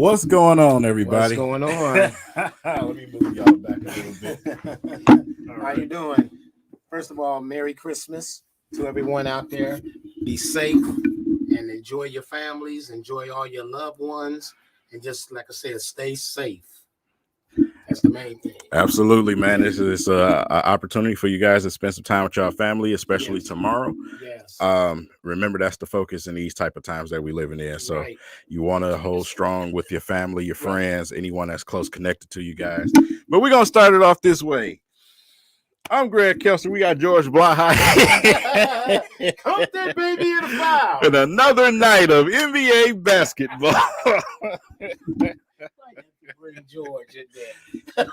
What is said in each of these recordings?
What's going on, everybody? What's going on? Let me move y'all back a little bit. How you doing? First of all, Merry Christmas to everyone out there. Be safe and enjoy your families, enjoy all your loved ones, and just like I said, stay safe. That's the main thing. Absolutely, man. This is an opportunity for you guys to spend some time with your family, especially tomorrow. Yes. Remember, that's the focus in these type of times that we living in. So Right. you want to hold strong with your family, your friends, anyone that's close connected to you guys. But we're going to start it off this way. I'm Greg Kelster. We got George Blaha. Come that baby in the foul. And another night of NBA basketball. Bring George in there.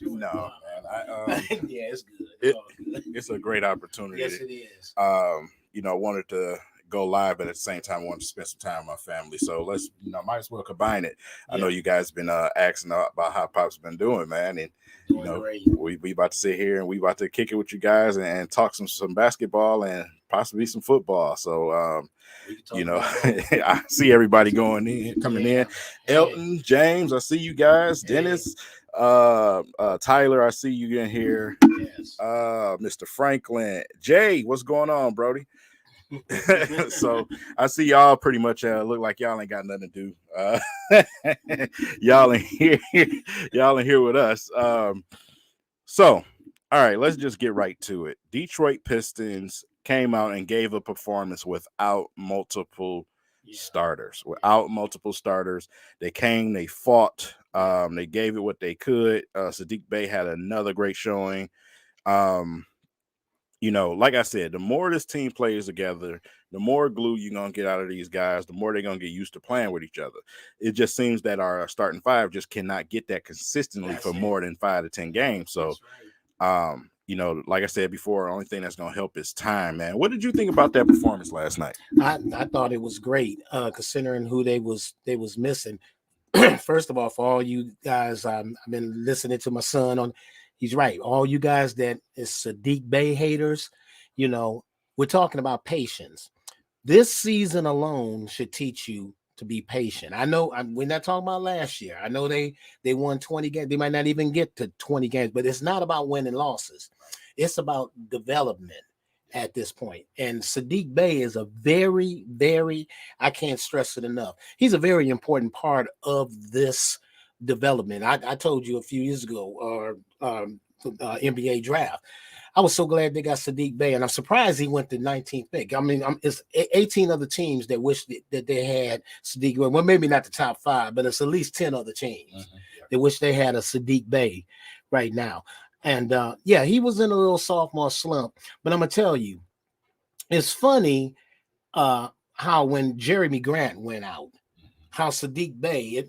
No, man. Yeah, it's good. It's a great opportunity. Yes, it is. Wanted to go live, but at the same time, wanted to spend some time with my family. So let's, might as well combine it. Yeah. I know you guys been asking about how Pop's been doing, man, and great. we about to sit here and we about to kick it with you guys and talk some basketball and possibly some football. So I see everybody coming in. Elton, James, I see you guys. Dennis, Tyler, I see you in here. Yes. Mr. Franklin, Jay, what's going on, Brody? So I see y'all pretty much look like y'all ain't got nothing to do. Y'all in here with us. So all right, let's just get right to it. Detroit Pistons came out and gave a performance without multiple starters. They came, they fought, they gave it what they could. Sadiq Bey had another great showing. Like I said, the more this team plays together, the more glue you're going to get out of these guys, the more they're going to get used to playing with each other. It just seems that our starting five just cannot get that consistently more than 5 to 10 games. So, like I said before, the only thing that's going to help is time, man. What did you think about that performance last night? I thought it was great, considering who they was missing. First of all, for all you guys, I've been listening to my son on. He's right. All you guys that is Sadiq Bey haters, we're talking about patience. This season alone should teach you to be patient. I know we're not talking about last year. I know they won 20 games. They might not even get to 20 games, but it's not about winning losses. It's about development at this point. And Sadiq Bey is a very, very, I can't stress it enough. He's a very important part of this development. I told you a few years ago, NBA draft. I was so glad they got Sadiq Bey, and I'm surprised he went to 19th pick. I mean, it's 18 other teams that wish that they had Sadiq Bey. Well, maybe not the top 5, but it's at least 10 other teams that wish they had a Sadiq Bey right now. And he was in a little sophomore slump. But I'm gonna tell you, it's funny how when Jeremy Grant went out, how Sadiq Bey,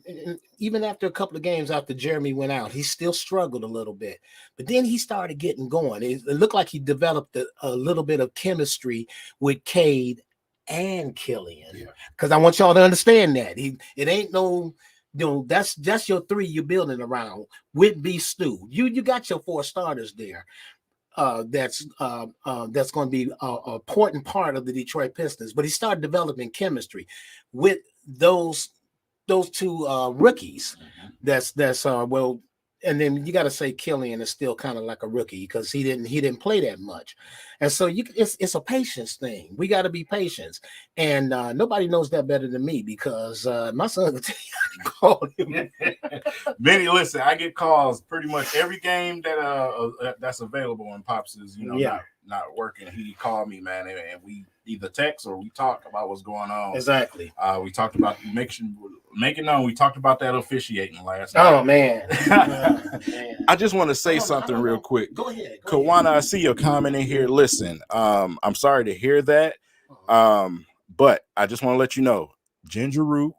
even after a couple of games after Jeremy went out, he still struggled a little bit. But then he started getting going. It looked like he developed a little bit of chemistry with Cade and Killian. Because I want y'all to understand that. It ain't no, that's your 3 you're building around. Whitby, Stu. You got your 4 starters there. That's going to be an important part of the Detroit Pistons. But he started developing chemistry with those 2 rookies. That's and then you got to say Killian is still kind of like a rookie because he didn't play that much, and so it's a patience thing. We got to be patient, and nobody knows that better than me because my son will tell you how to call him. Benny, listen, I get calls pretty much every game that that's available when Pops is not working. He called me, man, and we either text or we talk about what's going on. Exactly. We talked about making known. We talked about that officiating last night. Oh man. I just want to say something real quick. Go ahead. Kawana, I see your comment in here. Listen, I'm sorry to hear that. But I just want to let you know, ginger root,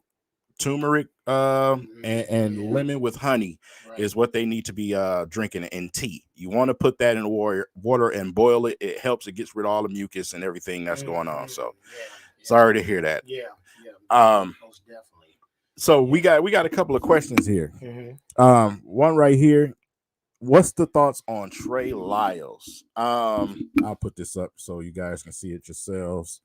turmeric, and lemon with honey is what they need to be drinking in tea. You want to put that in water and boil it. It helps. It gets rid of all the mucus and everything that's going on. So sorry to hear that. Most definitely. So we got a couple of questions here. One right here. What's the thoughts on Trey Lyles? I'll put this up so you guys can see it yourselves.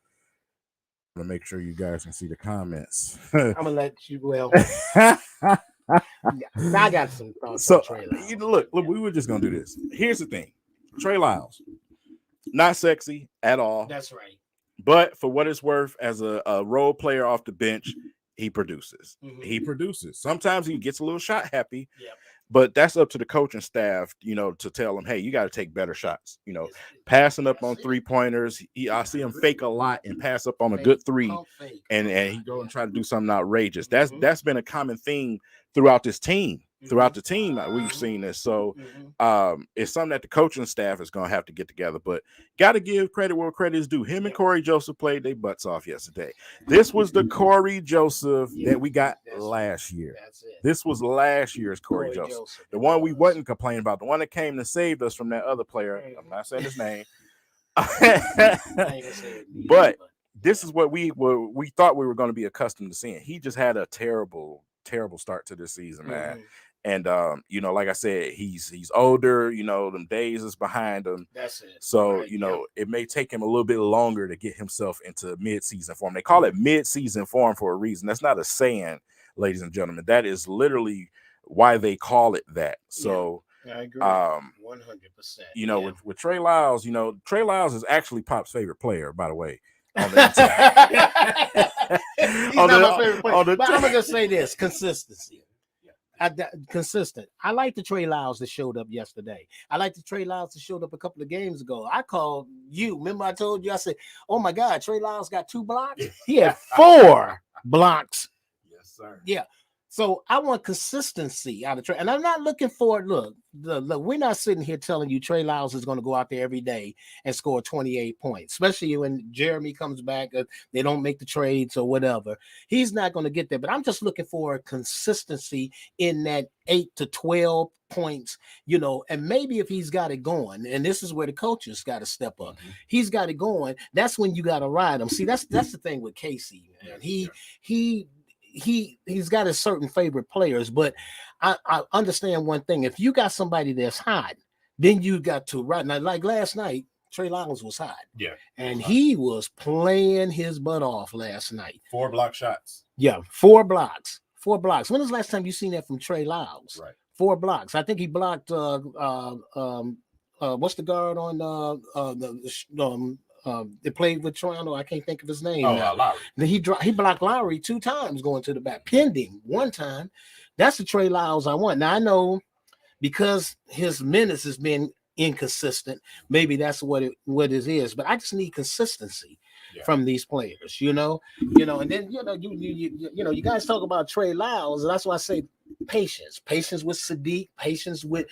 to make sure you guys can see the comments. I'm gonna let you. Well, I got some thoughts So on Trey Lyles. look, we were just gonna do this. Here's the thing: Trey Lyles, not sexy at all. That's right. But for what it's worth, as a role player off the bench, he produces. Mhm. He produces. Sometimes he gets a little shot happy. Yep. But that's up to the coaching staff, to tell him, hey, you got to take better shots. Passing up on 3-pointers. I see him fake a lot and pass up on a good 3, and he go and try to do something outrageous. That's been a common theme throughout this team. Throughout the team, we've seen this. So it's something that the coaching staff is going to have to get together. But got to give credit where credit is due. Him and Corey Joseph played their butts off yesterday. This was the Corey Joseph that we got last year. This was last year's Corey Joseph. The one we wasn't complaining about. The one that came and saved us from that other player. I'm not saying his name. But this is what we thought we were going to be accustomed to seeing. He just had a terrible start to this season, man. And like I said, he's older, them days is behind him. That's it. So, it may take him a little bit longer to get himself into mid-season form. They call it mid-season form for a reason. That's not a saying, ladies and gentlemen. That is literally why they call it that. So I agree. 100%. With Trey Lyles, Trey Lyles is actually Pop's favorite player, by the way. He's not my favorite player. But I'm gonna say this: consistency. Consistent. I like the Trey Lyles that showed up yesterday. I like the Trey Lyles that showed up a couple of games ago. I called you. Remember I told you, I said, oh my God, Trey Lyles got 2 blocks? He had 4 blocks. Yes, sir. Yeah. So I want consistency out of Trey. And I'm not looking for, look, we're not sitting here telling you Trey Lyles is going to go out there every day and score 28 points, especially when Jeremy comes back. They don't make the trades or whatever. He's not going to get there. But I'm just looking for consistency in that 8 to 12 points, and maybe if he's got it going, and this is where the coaches got to step up. He's got it going. That's when you got to ride him. See, that's the thing with Casey, man. He's got his certain favorite players, but I understand one thing. If you got somebody that's hot, then you got to ride. Now, like last night, Trey Lyles was hot. Yeah. And he was playing his butt off last night. 4 block shots. Yeah, 4 blocks. 4 blocks. When was the last time you seen that from Trey Lyles? Right. 4 blocks. I think he blocked what's the guard on they played with Toronto. I can't think of his name. Lowry. Then he blocked Lowry 2 times going to the back, pending 1 time. That's the Trey Lyles I want. Now I know because his minutes has been inconsistent. Maybe that's what it is. But I just need consistency from these players. And then you guys talk about Trey Lyles, and that's why I say patience with Sadiq, patience with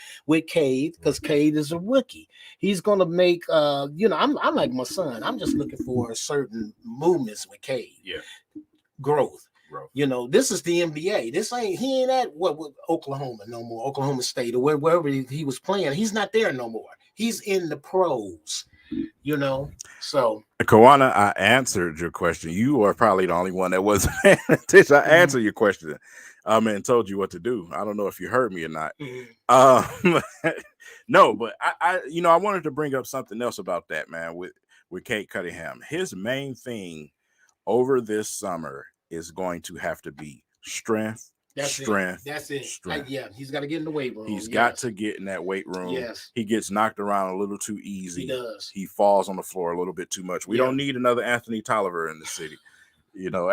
Cade, because Cade is a rookie. He's gonna make I'm like my son. I'm just looking for certain movements with Cade. Yeah. Growth. This is the NBA. He ain't at with Oklahoma no more, Oklahoma State or wherever he was playing. He's not there no more. He's in the pros. So Kawana, I answered your question. You are probably the only one that wasn't paying attention. I answered your question, and told you what to do. I don't know if you heard me or not. No, but I wanted to bring up something else about that, man. With Cade Cunningham, his main thing over this summer is going to have to be strength. That's it. Strength. He's got to get in the weight room. He's got to get in that weight room. Yes. He gets knocked around a little too easy. He does. He falls on the floor a little bit too much. We don't need another Anthony Tolliver in the city.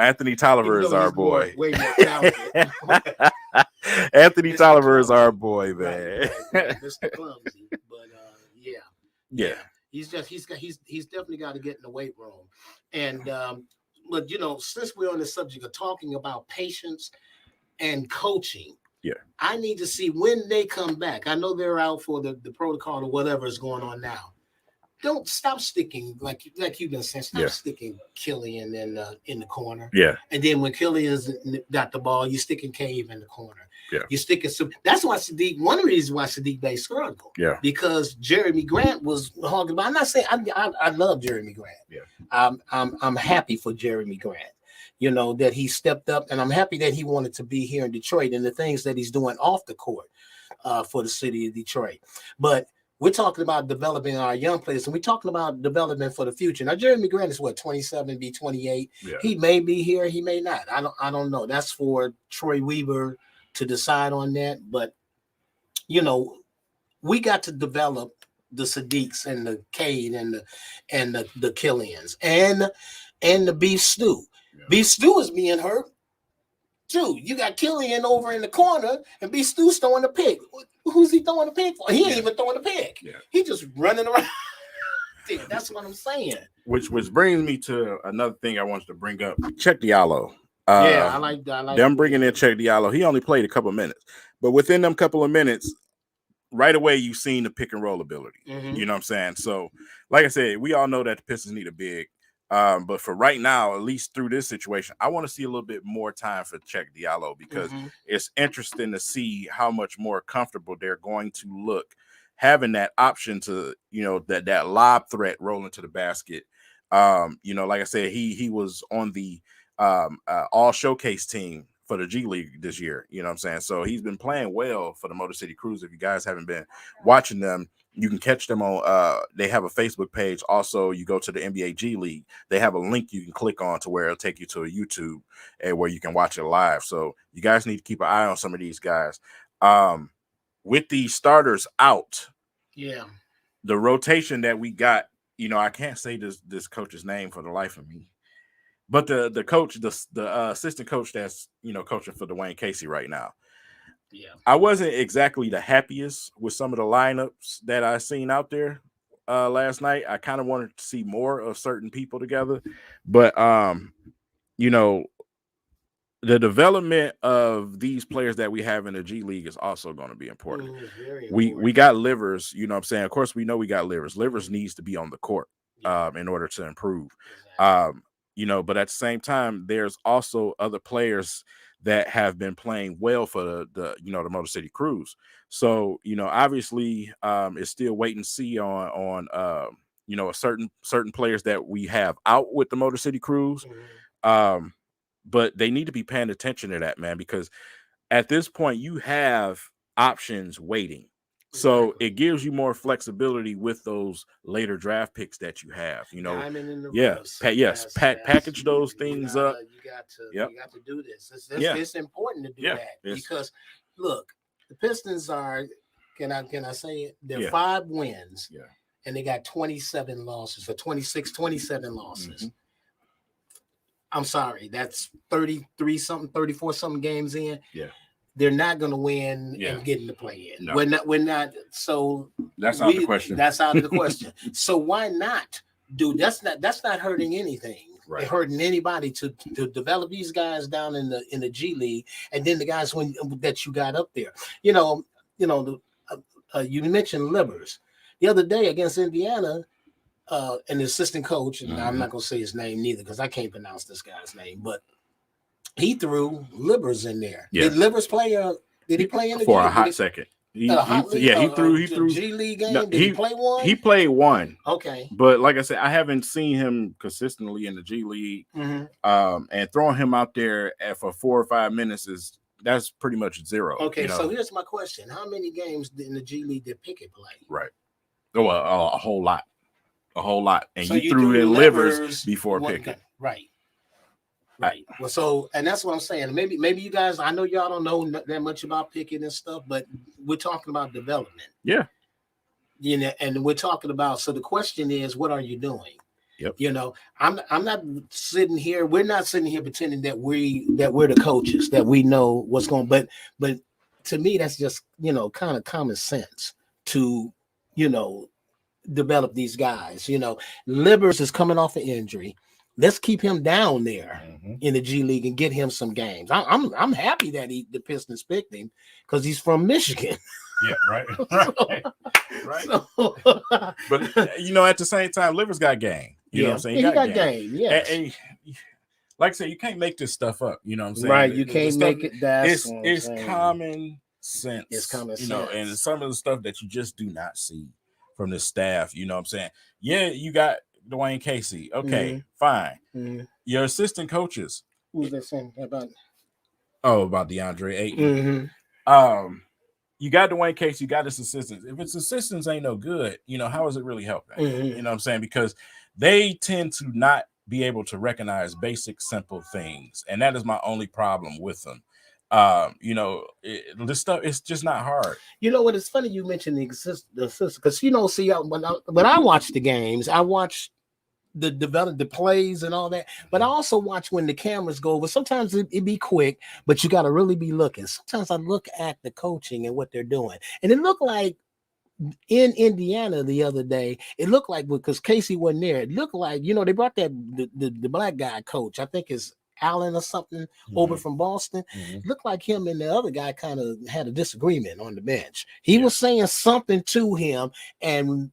Anthony Tolliver is our boy. Way more talented. Anthony Tolliver is our boy, man. Right. Mr. Clumsy. But yeah. He's definitely got to get in the weight room. And but since we're on the subject of talking about patience and coaching, I need to see when they come back. I know they're out for the protocol or whatever is going on now. Don't stop sticking like you've been saying. Stop sticking Killian in the corner. Yeah. And then when Killian's got the ball, you sticking Cave in the corner. Yeah. You're sticking some. That's why Sadiq. One of the reasons why Sadiq Bey struggled. Yeah. Because Jeremy Grant was hogging. But I'm not saying I love Jeremy Grant. Yeah. I'm happy for Jeremy Grant. That he stepped up, and I'm happy that he wanted to be here in Detroit and the things that he's doing off the court for the city of Detroit. But we're talking about developing our young players, and we're talking about development for the future. Now, Jeremy Grant is what, 27, be 28. Yeah. He may be here, he may not. I don't know. That's for Troy Weaver to decide on that. But we got to develop the Sadiqs and the Cade and the Killians and the Beef Stew. Yeah. Beef Stew is being hurt too. You got Killian over in the corner and Beef Stew's throwing the pick. Who's he throwing the pick for? He ain't even throwing the pick. Yeah. He just running around. That's what I'm saying. Which brings me to another thing I wanted to bring up. Check Diallo. I like them bringing in Check Diallo. He only played a couple of minutes, but within them couple of minutes, right away you've seen the pick and roll ability. Mm-hmm. You know what I'm saying? So, like I said, we all know that the Pistons need a big. But for right now, at least through this situation, I want to see a little bit more time for Check Diallo because it's interesting to see how much more comfortable they're going to look having that option to, that lob threat rolling to the basket. Like I said, he was on the all showcase team for the G League this year. You know what I'm saying? So he's been playing well for the Motor City Cruise. If you guys haven't been watching them, you can catch them on they have a Facebook page. Also, you go to the NBA G League. They have a link you can click on to where it'll take you to a YouTube and where you can watch it live. So you guys need to keep an eye on some of these guys. With the starters out, the rotation that we got, I can't say this coach's name for the life of me. But the coach, the assistant coach that's, coaching for Dwayne Casey right now. Yeah, I wasn't exactly the happiest with some of the lineups that I seen out there last night. I kind of wanted to see more of certain people together, but the development of these players that we have in the G League is also going to be important. Very important. We got Livers, you know what I'm saying? Of course, we know we got Livers. Livers needs to be on the court in order to improve. Exactly. But at the same time, there's also other players that have been playing well for the Motor City Cruise. So, obviously it's still wait and see on certain players that we have out with the Motor City Cruise. But they need to be paying attention to that, man, because at this point you have options waiting. So it gives you more flexibility with those later draft picks that you have. Package those things up. You got to do this. It's important to do that because look, the Pistons are. Can I say it? They're 5 wins, and they got 27 losses for 27 losses. Mm-hmm. I'm sorry, that's 34 something games in. Yeah. They're not going to win and get in the play in. No. We're not. So that's out of the question. That's out of the question. So why not do that's not hurting anything. Right. It's hurting anybody to develop these guys down in the G League, and then the guys that you got up there. You mentioned Livers the other day against Indiana. And the assistant coach, and I'm not going to say his name neither because I can't pronounce this guy's name, but he threw Livers in there. Yeah. Did Livers play? Did he play in the for game? A hot second? He threw G League game. No, did he play one? He played one. Okay, but like I said, I haven't seen him consistently in the G League. And throwing him out there for 4 or 5 minutes that's pretty much zero. Okay, so here's my question: how many games in the G League did Pickett play? Right. Oh, a whole lot. And so you threw in Livers before Pickett. Right. Well, and that's what I'm saying. Maybe you guys, I know y'all don't know that much about Pickett and stuff, but we're talking about development. Yeah. And we're talking about, so the question is, what are you doing? Yep. I'm not sitting here, we're not sitting here pretending that we're the coaches, that we know what's going, but to me, that's just, kind of common sense to, develop these guys. Livers is coming off an injury. Let's keep him down there in the G League and get him some games. I'm happy that the Pistons picked him because he's from Michigan. Yeah, right. But at the same time, Livers got game. You know what I'm saying? He got game. Yeah. And like I said, you can't make this stuff up. You know what I'm saying? Right. You can't make it. It's common sense. It's common sense. And some of the stuff that you just do not see from the staff. You know what I'm saying? Yeah, you got Dwayne Casey. Okay, fine. Your assistant coaches. Who's that saying about? Oh, about DeAndre Ayton. you got Dwayne Case, you got his assistants. If his assistants ain't no good, how is it really helping? You know what I'm saying? Because they tend to not be able to recognize basic, simple things, and that is my only problem with them. This stuff, it's just not hard. You know what? It's funny you mentioned the assistant because see, when I watch the games, I watch the develop the plays and all that, but I also watch when the cameras go over. Sometimes it be quick, but you got to really be looking. Sometimes I look at the coaching and what they're doing, and it looked like in Indiana the other day, it looked like because Casey wasn't there, it looked like they brought that the black guy coach, I think is Allen or something, over from Boston. It looked like him and the other guy kind of had a disagreement on the bench. He was saying something to him, and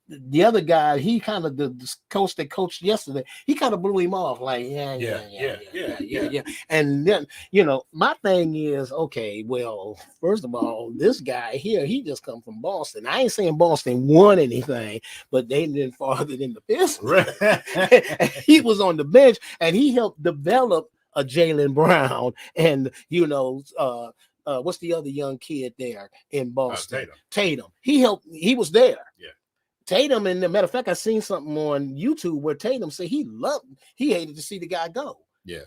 the other guy, he kind of the coach that coached yesterday, he kind of blew him off like, yeah. And then, my thing is, okay, well, first of all, this guy here, he just come from Boston. I ain't saying Boston won anything, but they didn't farther than the Pistons. Right. He was on the bench, and he helped develop a Jaylen Brown, and what's the other young kid there in Boston? Tatum. He was there. Yeah. Tatum, and the matter of fact, I seen something on YouTube where Tatum said he hated to see the guy go. Yeah.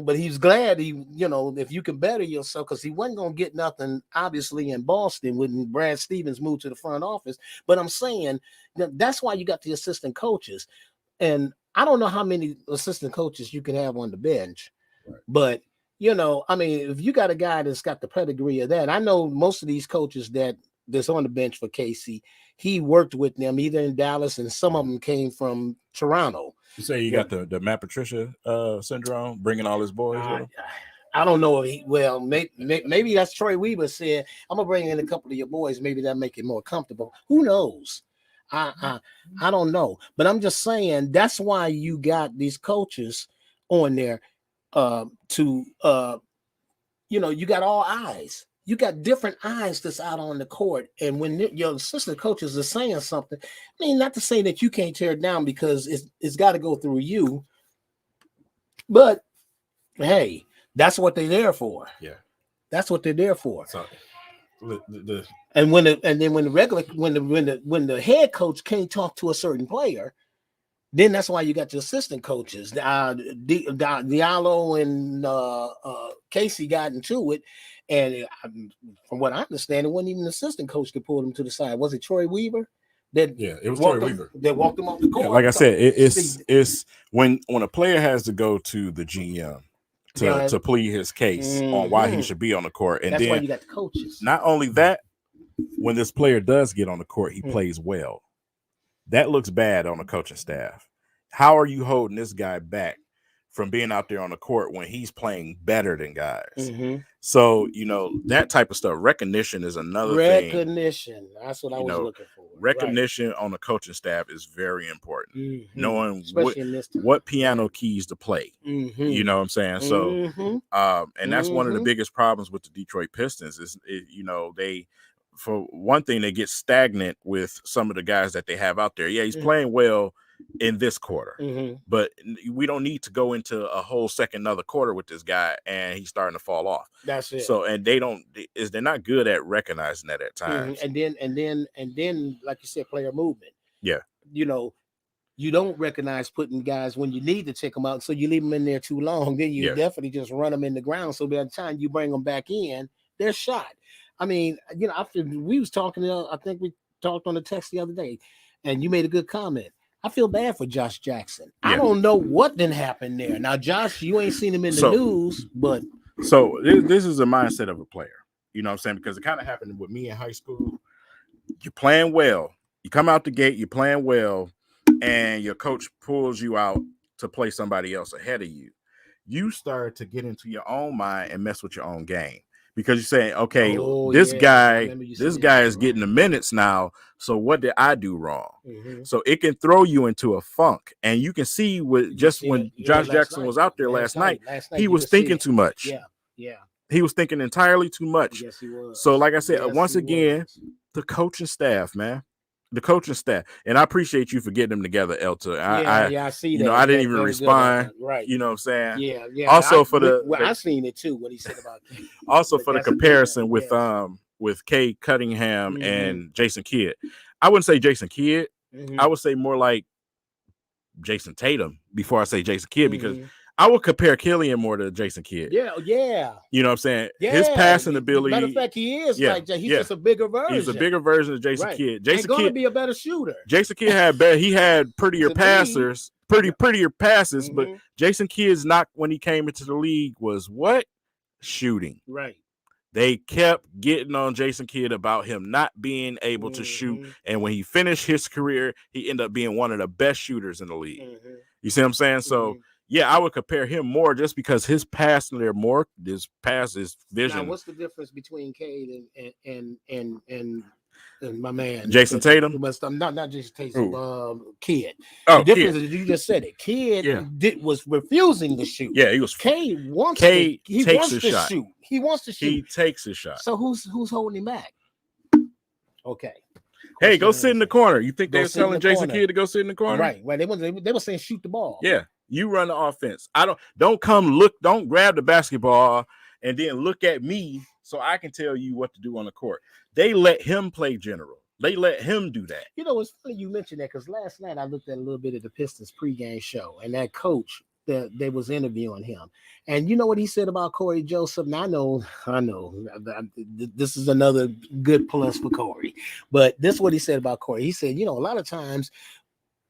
But he's glad if you can better yourself, because he wasn't gonna get nothing, obviously, in Boston when Brad Stevens moved to the front office. But I'm saying that's why you got the assistant coaches. And I don't know how many assistant coaches you can have on the bench, right. But if you got a guy that's got the pedigree of that, I know most of these coaches that's on the bench for Casey, he worked with them either in Dallas, and some of them came from Toronto. You say you got the Matt Patricia syndrome, bringing all his boys with him? I don't know. Maybe that's Troy Weaver said, I'm going to bring in a couple of your boys. Maybe that'll make it more comfortable. Who knows? I don't know. But I'm just saying that's why you got these coaches on there you got all eyes. You got different eyes that's out on the court. And when your assistant coaches are saying something, I mean, not to say that you can't tear it down, because it's got to go through you. But hey, that's what they're there for. Yeah, that's what they're there for. So, when the head coach can't talk to a certain player, then that's why you got the assistant coaches. Diallo and Casey got into it. And from what I understand, it wasn't even an assistant coach that pulled him to the side. Was it Troy Weaver? It was Troy Weaver that walked him off the court. Yeah, like I said, it's when a player has to go to the GM to plead his case on why he should be on the court, and that's then why you got the coaches. Not only that, when this player does get on the court, he plays well. That looks bad on the coaching staff. How are you holding this guy back from being out there on the court when he's playing better than guys? So, that type of stuff. Recognition is another thing. Recognition. That's what I was looking for. Recognition on the coaching staff is very important. Knowing what piano keys to play. You know what I'm saying? So, and that's one of the biggest problems with the Detroit Pistons is, they, for one thing, they get stagnant with some of the guys that they have out there. Yeah, he's playing well in this quarter, but we don't need to go into a whole another quarter with this guy and he's starting to fall off. That's it. So, and they're not good at recognizing that at times. And then like you said, player movement. Yeah. You don't recognize putting guys when you need to check them out. So you leave them in there too long, then you definitely just run them in the ground. So by the time you bring them back in, they're shot. I mean, after we was talking, I think we talked on the text the other day, and you made a good comment. I feel bad for Josh Jackson. Yeah. I don't know what didn't happen there. Now, Josh, you ain't seen him in the news, but so this is a mindset of a player. You know what I'm saying? Because it kind of happened with me in high school. You're playing well. You come out the gate, you're playing well, and your coach pulls you out to play somebody else ahead of you. You start to get into your own mind and mess with your own game. Because you're saying, okay, this guy is getting the minutes now. So what did I do wrong? So it can throw you into a funk. And you can see when Josh Jackson was out there last night, he was thinking too much. Yeah. He was thinking entirely too much. Yes, he was. So like I said, once again, the coaching staff, man. The coaching staff, and I appreciate you for getting them together, Elta. I see that. I didn't even respond. Right. You know what I'm saying? Yeah. Also, I seen it too. What he said about also for the comparison with with Kay Cunningham and Jason Kidd. I wouldn't say Jason Kidd. I would say more like Jason Tatum before I say Jason Kidd, because I would compare Killian more to Jason Kidd. Yeah. You know what I'm saying? Yeah. His passing ability. Matter of fact, he is like he's just a bigger version. He's a bigger version of Jason Kidd. Jason Kidd Kidd be a better shooter. Jason Kidd had prettier passers, prettier passes, but Jason Kidd's knock when he came into the league was what? Shooting. Right. They kept getting on Jason Kidd about him not being able to shoot. And when he finished his career, he ended up being one of the best shooters in the league. You see what I'm saying? So, yeah, I would compare him more just because his pass is vision. Now, what's the difference between Cade and my man Jason Tatum? Not Jason Tatum, Kidd. Oh, the difference is you just said it. Kidd was refusing to shoot. Yeah, he was. Cade wants to shot. Shoot. He wants to shoot. He takes his shot. So who's holding him back? Okay. Hey, go sit in the corner. You think they were telling Jason Kidd to go sit in the corner? Right. They were saying shoot the ball. Yeah. You run the offense. Don't grab the basketball and then look at me so I can tell you what to do on the court. They let him play general. They let him do that. You know, it's funny you mentioned that because last night I looked at a little bit of the Pistons pregame show, and that coach they was interviewing him. And you know what he said about Corey Joseph? Now, I know. This is another good plus for Corey. But this is what he said about Corey. He said, a lot of times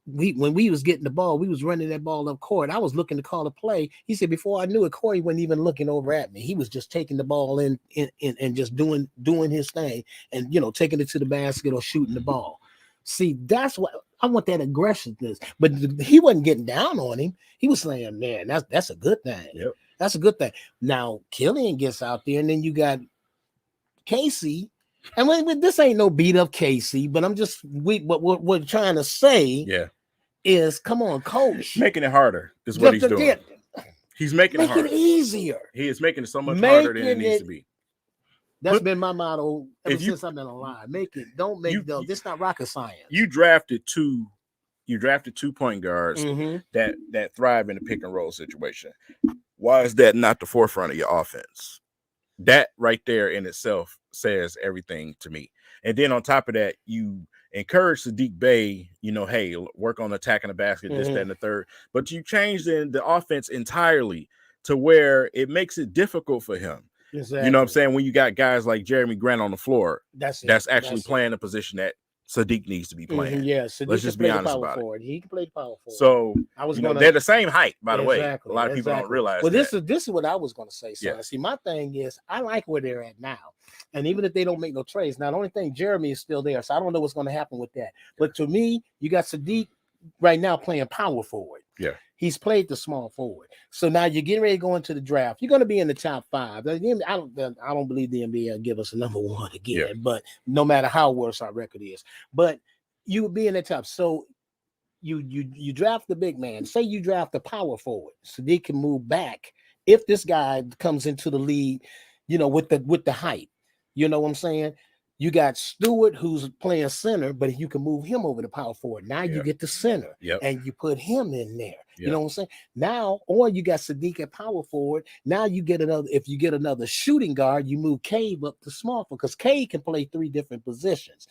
when we was getting the ball, we was running that ball up court. I was looking to call a play. He said, before I knew it, Corey wasn't even looking over at me. He was just taking the ball in and just doing his thing and, taking it to the basket or shooting the ball. See, that's what I want, that aggressiveness. But he wasn't getting down on him. He was saying, man, that's a good thing. Yep. That's a good thing. Now, Killian gets out there, and then you got Casey. And this ain't no beat up Casey, but what we're trying to say is, come on, coach. Making it harder is what he's doing. He's making it harder. Make it easier. He is making it so much harder than it needs to be. That's been my motto ever since I've been alive. This is not rocket science. You drafted two point guards that thrive in the pick and roll situation. Why is that not the forefront of your offense? That right there in itself says everything to me. And then on top of that, you encourage Sadiq Bey, hey, work on attacking the basket, this, that, and the third. But you change the offense entirely to where it makes it difficult for him. Exactly. You know what I'm saying? When you got guys like Jeremy Grant on the floor, that's actually playing a position that Sadiq needs to be playing. Yeah, Sadiq let's just be honest about it. He can play the power forward. So they're the same height, by the way. A lot of people don't realize. Well, this is what I was going to say. So see, my thing is, I like where they're at now, and even if they don't make no trades, now the only thing, Jeremy is still there, so I don't know what's going to happen with that. But to me, you got Sadiq right now playing power forward. Yeah. He's played the small forward. So now you're getting ready to go into the draft. You're going to be in the top 5. I don't believe the NBA will give us a number 1 again, but no matter how worse our record is. But you would be in the top. So you draft the big man. Say you draft the power forward. So they can move back if this guy comes into the league, with the height. You know what I'm saying? You got Stewart, who's playing center, but you can move him over to power forward. Now you get the center, and you put him in there. You know what I'm saying? Now, or you got Sadiq at power forward. Now you get another. If you get another shooting guard, you move Cade up to small forward because Cade can play 3 different positions.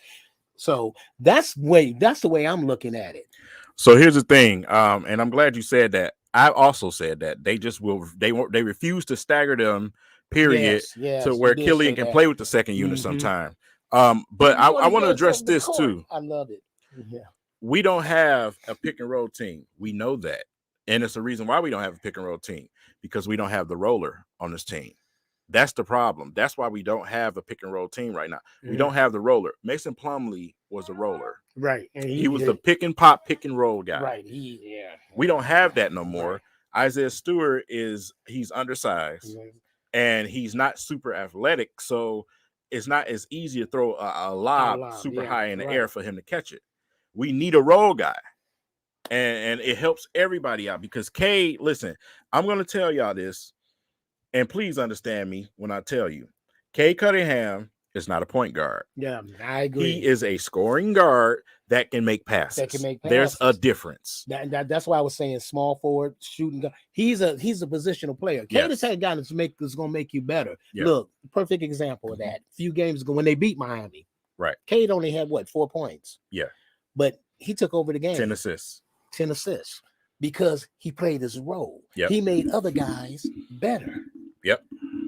So that's the way I'm looking at it. So here's the thing, and I'm glad you said that. I also said that they refuse to stagger them. Period. Yes, to where Killian can play with the second unit sometime. But I want to address this too. I love it. Yeah. We don't have a pick and roll team. We know that. And it's the reason why we don't have a pick and roll team, because we don't have the roller on this team. That's the problem. That's why we don't have a pick and roll team right now. We don't have the roller. Mason Plumlee was a roller. Right. And he was the pick and pop, pick and roll guy. Right. We don't have that no more. Right. Isaiah Stewart he's undersized and he's not super athletic. So it's not as easy to throw a lob super high in the air for him to catch it. We need a roll guy. And it helps everybody out because Cade, listen, I'm going to tell y'all this, and please understand me when I tell you. Cade Cunningham is not a point guard. Yeah, I agree. He is a scoring guard that can make passes. That can make There's a passes. difference. That's why I was saying small forward, shooting guard. He's a positional player. Cade is a guy that's going to make you better. Yeah. Look, perfect example of that. A few games ago when they beat Miami, Right. Cade only had 4 points. Yeah. But he took over the game. 10 assists. Because he played his role. Yep. He made other guys better. Yep.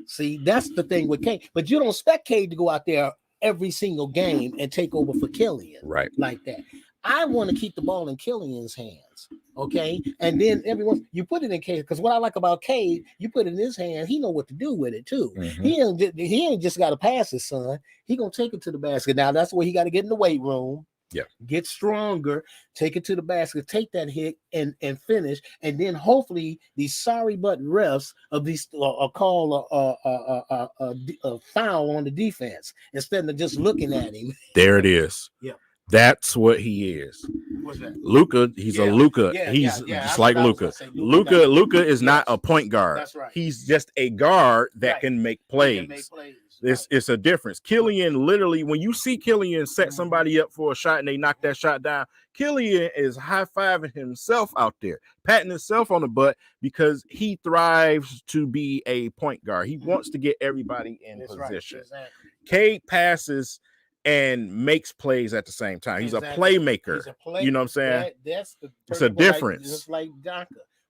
See, that's the thing with Cade. But you don't expect Cade to go out there every single game and take over for Killian. Right. Like that. I want to keep the ball in Killian's hands. Okay. And then everyone, you put it in Cade. Because what I like about Cade, you put it in his hand, he know what to do with it too. Mm-hmm. He ain't just got to pass his son. He gonna take it to the basket. Now that's where he got to get in the weight room. Yeah. Get stronger, take it to the basket, take that hit and finish. And then hopefully these sorry but refs of these call a foul on the defense instead of just looking at him. There it is. Yeah. That's what he is. What's that? Luka, he's a Luka. He's just like Luka. Luka is not a point guard. That's right. He's just a guard that can make plays. It's a difference. Killian, literally, when you see Killian set somebody up for a shot and they knock that shot down, Killian is high-fiving himself out there, patting himself on the butt because he thrives to be a point guard. He wants to get everybody in position. Right. Exactly. Cade passes and makes plays at the same time. He's a playmaker. You know what I'm saying? That's it's a difference. Just like Donka.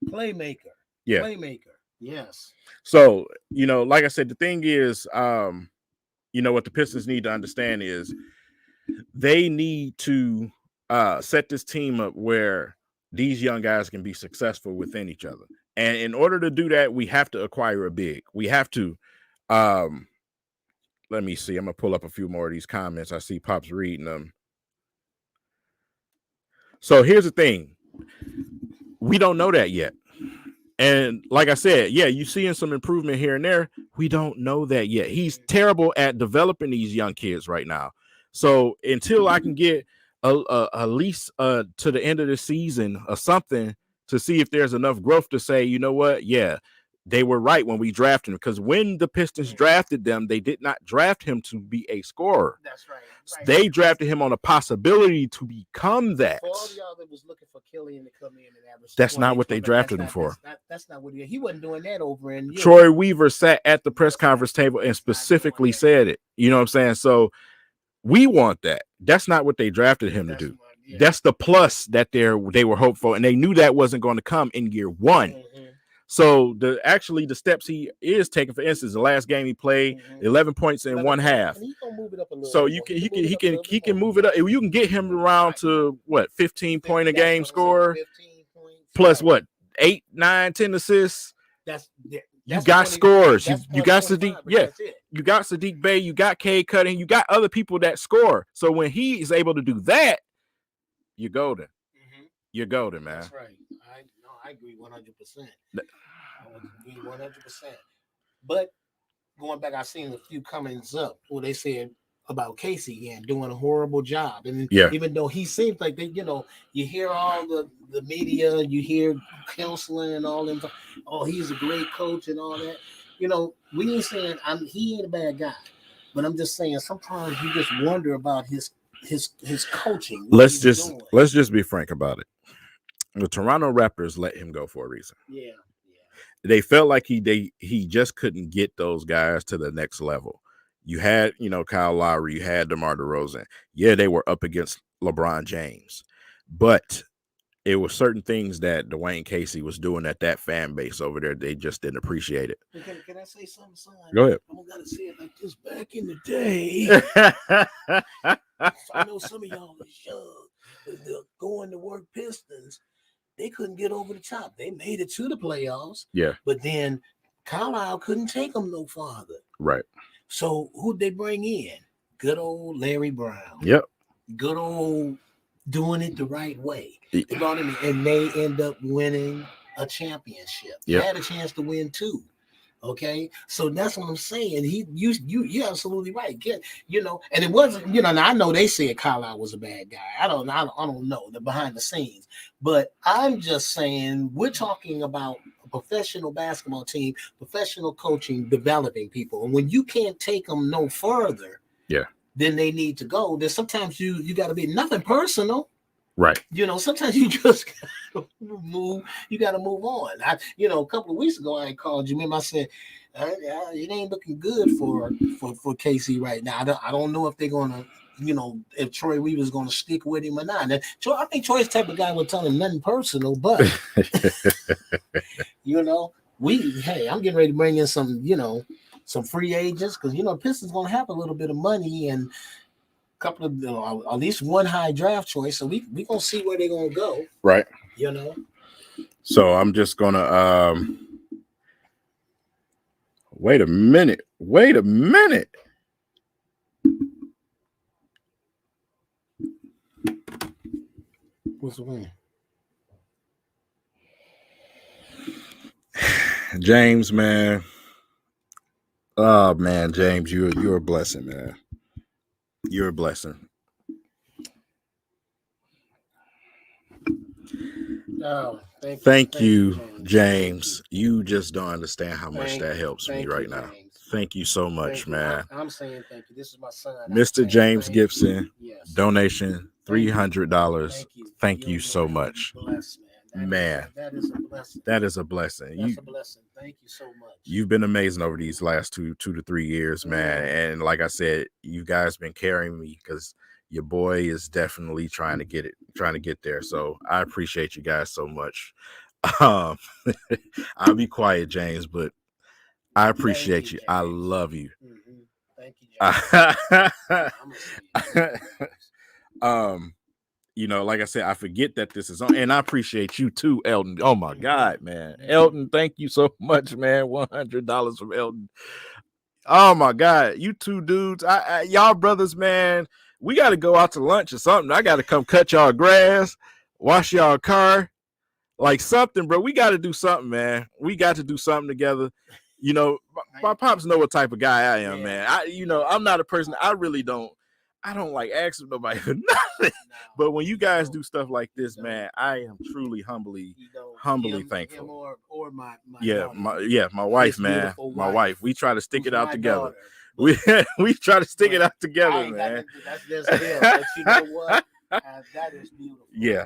Playmaker. Yeah. Playmaker. Yes. So, like I said, the thing is, what the Pistons need to understand is they need to set this team up where these young guys can be successful within each other. And in order to do that, we have to acquire a big. We have to let me see. I'm going to pull up a few more of these comments. I see Pop's reading them. So here's the thing. We don't know that yet. And like I said, you're seeing some improvement here and there. We don't know that yet. He's terrible at developing these young kids right now. So until I can get at least to the end of the season or something to see if there's enough growth to say, you know what? Yeah, they were right when we drafted him, because when the Pistons drafted them, they did not draft him to be a scorer. That's right. They drafted him on a possibility to become that. For all y'all that was looking for Killian to come in and average, that's not what they drafted him for. That's not what he wasn't doing that over in Europe. Troy Weaver sat at the press conference table and specifically said it. You know what I'm saying? So we want that. That's not what they drafted him to do. That's the plus that they were hopeful, and they knew that wasn't going to come in year one. Mm-hmm. So the steps he is taking, for instance, the last game he played, 11 points in one half. So he can move it up. If you can get him around to 15 point a game score, plus 8, 9, 10 assists. You got scores. You got Sadiq. Yeah, you got Sadiq Bey. You got Cade Cutting. You got other people that score. So when he is able to do that, you're golden. You're golden, man. That's right. I agree 100%. I agree 100%. But going back, I've seen a few comments up where they said about Casey again doing a horrible job, and even though he seems like they, you hear all the media, you hear counseling and all them. Oh, he's a great coach and all that. We ain't saying he ain't a bad guy, but I'm just saying sometimes you just wonder about his coaching. Let's just be frank about it. The Toronto Raptors let him go for a reason. Yeah. They felt like he just couldn't get those guys to the next level. You had, Kyle Lowry, you had DeMar DeRozan. Yeah, they were up against LeBron James, but it was certain things that Dwayne Casey was doing at that fan base over there. They just didn't appreciate it. Can I say something, son? Go ahead. I'm gonna say it like this. Back in the day, I know some of y'all is young. The going to work Pistons, they couldn't get over the top. They made it to the playoffs. Yeah. But then Carlisle couldn't take them no farther. Right. So who'd they bring in? Good old Larry Brown. Yep. Good old doing it the right way. They brought him in, and they end up winning a championship. Yep. They had a chance to win too. Okay, so that's what I'm saying. You're absolutely right. And it wasn't, and I know they said Carlisle was a bad guy. I don't know the behind the scenes, but I'm just saying we're talking about a professional basketball team, professional coaching, developing people, and when you can't take them no further, then they need to go. Then sometimes you got to be nothing personal. Right. Sometimes you just gotta move. You got to move on. A couple of weeks ago, I called you. Remember, I said it ain't looking good for KC right now. I don't know if they're gonna, if Troy Weaver's gonna stick with him or not. And I think Troy's the type of guy would tell him nothing personal, but I'm getting ready to bring in some free agents because Pistons gonna have a little bit of money and couple of at least one high draft choice, so we gonna see where they're gonna go, right? So I'm just gonna wait a minute. What's the win? James, man. Oh man, James, you're a blessing, man. You're a blessing. Oh, thank you, James. You just don't understand how much that helps me right now. Thank you so much, man. I'm saying thank you. This is my son, Mr. James Gibson. Yes. Donation $300. Thank you so much. Blessed, man. That is a blessing. That is a blessing. That's a blessing. Thank you so much. You've been amazing over these last 2 to 3 years, man. And like I said, you guys been carrying me because your boy is definitely trying to get there. So I appreciate you guys so much. I'll be quiet, James, but I appreciate you. I love you. Thank you, James. Like I said, I forget that this is on, and I appreciate you too, Elton. Oh my God, man. Elton, thank you so much, man. $100 from Elton. Oh my God, you two dudes, y'all brothers, man. We got to go out to lunch or something. I got to come cut y'all grass, wash y'all car, like something, bro. We got to do something, man. We got to do something together. My pops know what type of guy I am, man. I'm not a person. I don't like asking nobody for nothing. But when you guys do stuff like this, man, I am truly humbly thankful. Or my wife, man. My wife. We try to stick it out together. We try to stick it out together, man. That's but you know what? That is beautiful. Yeah,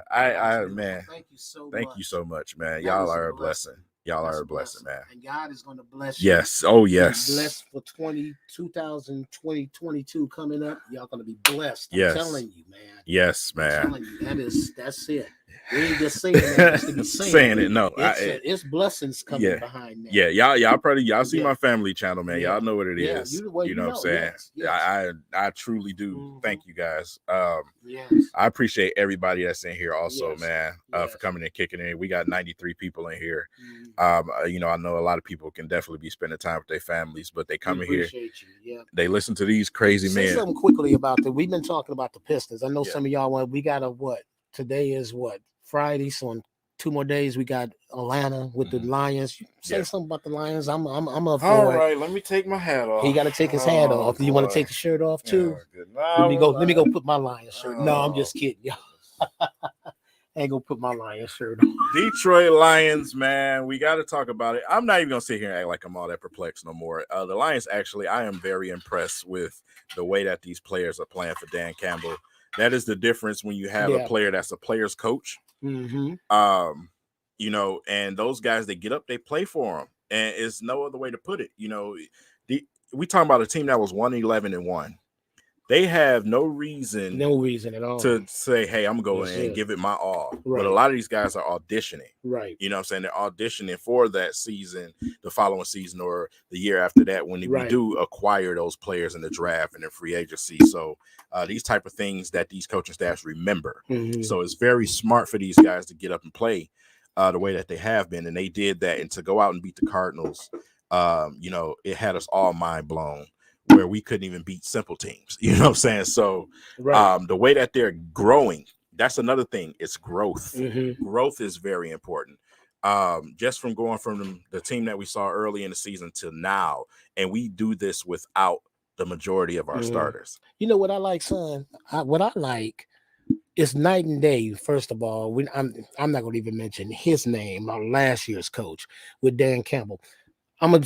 man. Thank you so much. Thank you so much, man. Y'all are a blessing. Y'all are a blessing, man. And God is going to bless you. Yes. Oh, yes. Blessed for 2022 coming up. Y'all going to be blessed. I'm telling you, man. Yes, man. I'm telling you, that's it. We ain't just saying that just to be saying it. No, it's blessings coming behind that. Yeah, y'all see my family channel, man. Y'all know what it is. You know what I'm saying? Yes. I truly do. Mm-hmm. Thank you guys. Yes. I appreciate everybody that's in here also, man, for coming and kicking in. We got 93 people in here. Mm-hmm. I know a lot of people can definitely be spending time with their families, but they come in here. They listen to these crazy men. Say something quickly about that. We've been talking about the Pistons. I know some of y'all we got today is Friday, so in 2 more days we got Atlanta with the Lions. Say something about the Lions. I'm up for all right. Let me take my hat off. He got to take his hat off. Do you want to take the shirt off too? Let me go put my Lions shirt. No, I'm just kidding, y'all. I ain't gonna put my Lions shirt on. Detroit Lions, man. We got to talk about it. I'm not even gonna sit here and act like I'm all that perplexed no more. The Lions, actually, I am very impressed with the way that these players are playing for Dan Campbell. That is the difference when you have a player that's a player's coach. Mm-hmm. And those guys, they get up, they play for them, and it's no other way to put it. We talking about a team that was 1-11-1. They have no reason at all to say, hey, I'm going and give it my all. Right. But a lot of these guys are auditioning. Right. You know what I'm saying? They're auditioning for that season, the following season, or the year after that when we do acquire those players in the draft and in free agency. So these type of things that these coaching staffs remember. Mm-hmm. So it's very smart for these guys to get up and play the way that they have been. And they did that. And to go out and beat the Cardinals, it had us all mind blown, where we couldn't even beat simple teams. You know what I'm saying? So the way that they're growing, that's another thing. It's growth. Mm-hmm. Growth is very important. Just from going from the team that we saw early in the season to now, and we do this without the majority of our starters. You know what I like, son? What I like is night and day. First of all, I'm not going to even mention his name, our last year's coach with Dan Campbell.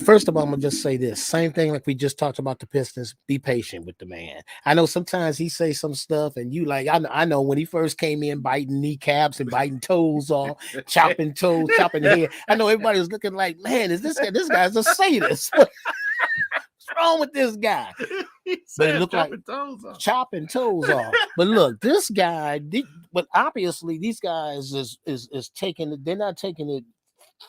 First of all, I'm gonna just say this. Same thing like we just talked about the Pistons. Be patient with the man. I know sometimes he say some stuff, and you like. I know when he first came in, biting kneecaps and biting toes off, chopping toes, chopping head. I know everybody was looking like, man, is this guy? This guy's a sadist. What's wrong with this guy? But it looked like chopping toes off. But look, this guy. But obviously, these guys is taking it. They're not taking it